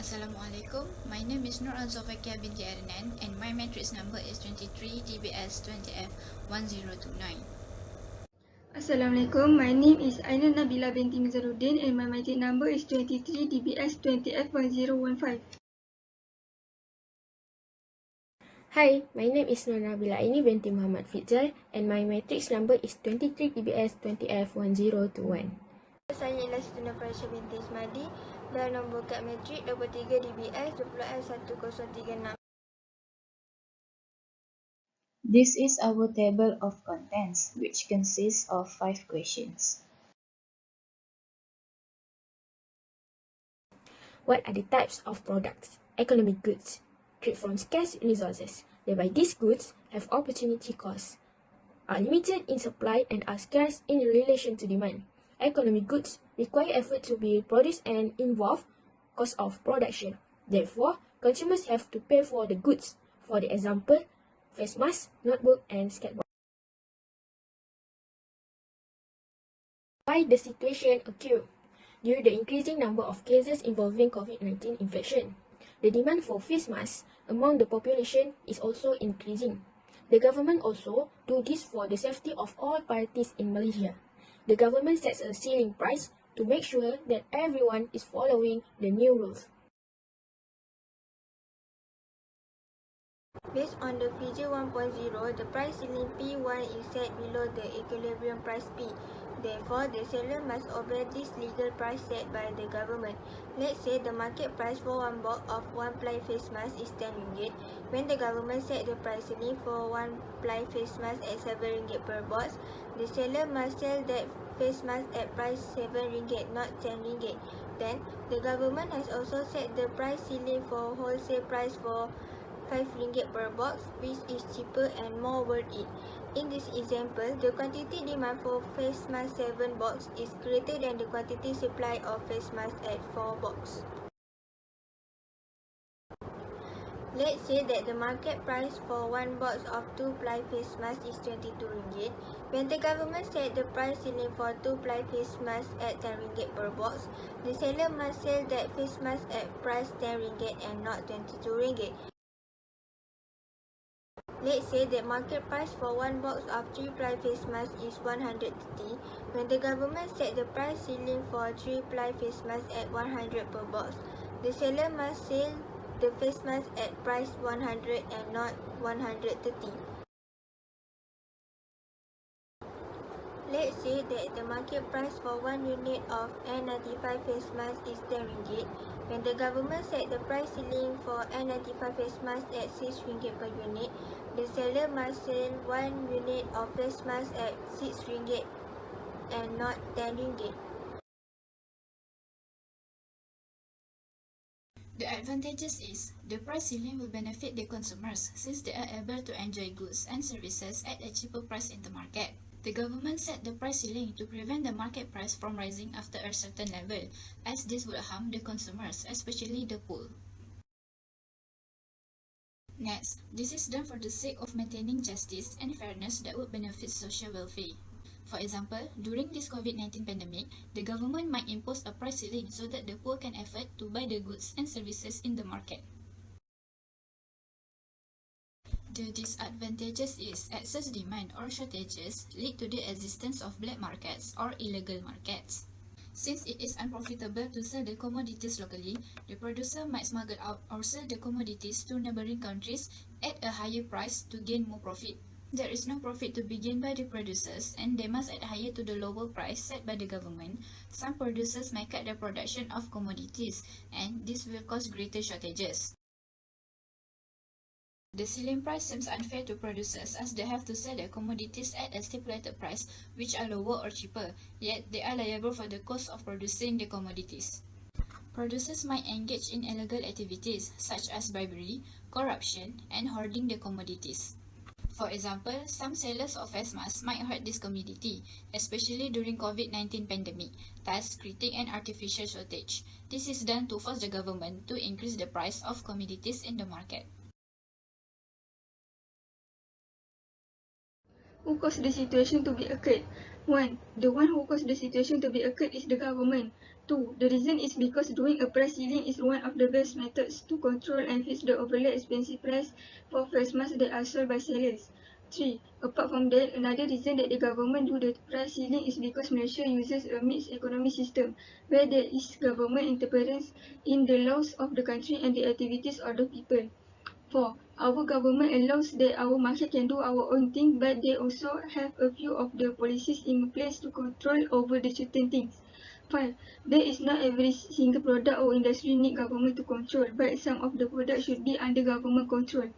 Assalamualaikum. My name is Nur Al-Zofakia binti Adnan and my matrix number is 23 DBS 20F 1029. Assalamualaikum. My name is Aina Nabila binti Mizaruddin and my matric number is 23 DBS 20F1015. Hi, my name is Nur Nabila Aini binti Muhammad Fizal and my matrix number is 23 DBS 20F1021. Saya ialah Situna Farisha binti Ismadi dan nombor kad matrik 23 DBS 20F1036. This is our table of contents, which consists of 5 questions. What are the types of products? Economic goods. Trade from scarce resources, whereby these goods have opportunity costs, are limited in supply and are scarce in relation to demand. Economic goods require effort to be produced and involve cost of production. Therefore, consumers have to pay for the goods. For the example, face mask, notebook, and skateboard. Why the situation occurred? Due to the increasing number of cases involving COVID-19 infection, the demand for face masks among the population is also increasing. The government also do this for the safety of all parties in Malaysia. The government sets a ceiling price to make sure that everyone is following the new rules. Based on the figure 1.0, the price ceiling P1 is set below the equilibrium price P. Therefore, the seller must obey this legal price set by the government. Let's say the market price for one box of one-ply face mask is 10 ringgit. When the government set the price ceiling for one-ply face mask at 7 ringgit per box, the seller must sell that face mask at price 7 ringgit, not 10 ringgit. Then, the government has also set the price ceiling for wholesale price for 5 ringgit per box, which is cheaper and more worth it. In this example, the quantity demand for face mask 7 box is greater than the quantity supply of face mask at 4 box. Let's say that the market price for one box of 2-ply face mask is 22 ringgit. When the government set the price ceiling for 2-ply face mask at 10 ringgit per box, the seller must sell that face mask at price 10 ringgit and not 22 ringgit. Let's say that market price for one box of 3-ply face mask is 130. When the government set the price ceiling for 3-ply face mask at 100 per box, the seller must sell the face mask at price 100 and not 130. Let's say that the market price for one unit of N95 face mask is 10 ringgit. When the government set the price ceiling for N95 face mask at 6 ringgit per unit, the seller must sell one unit of face mask at 6 ringgit and not 10 ringgit. The advantages is the price ceiling will benefit the consumers since they are able to enjoy goods and services at a cheaper price in the market. The government set the price ceiling to prevent the market price from rising after a certain level, as this would harm the consumers, especially the poor. Next, this is done for the sake of maintaining justice and fairness that would benefit social welfare. For example, during this COVID-19 pandemic, the government might impose a price ceiling so that the poor can afford to buy the goods and services in the market. The disadvantages is excess demand or shortages lead to the existence of black markets or illegal markets. Since it is unprofitable to sell the commodities locally, the producer might smuggle out or sell the commodities to neighboring countries at a higher price to gain more profit. There is no profit to be gained by the producers and they must add higher to the lower price set by the government. Some producers may cut the production of commodities and this will cause greater shortages. The ceiling price seems unfair to producers as they have to sell their commodities at a stipulated price which are lower or cheaper, yet they are liable for the cost of producing the commodities. Producers might engage in illegal activities such as bribery, corruption, and hoarding the commodities. For example, some sellers of face masks might hurt this commodity, especially during COVID-19 pandemic, thus creating an artificial shortage. This is done to force the government to increase the price of commodities in the market. Who caused the situation to be occurred? 1. The one who caused the situation to be occurred is the government. 2. The reason is because doing a price ceiling is one of the best methods to control and fix the overly expensive price for first masks that are sold by sellers. 3. Apart from that, another reason that the government do the price ceiling is because Malaysia uses a mixed economy system where there is government interference in the laws of the country and the activities of the people. 4. Our government allows that our market can do our own thing, but they also have a few of the policies in place to control over the certain things. 5. There is not every single product or industry need government to control, but some of the products should be under government control.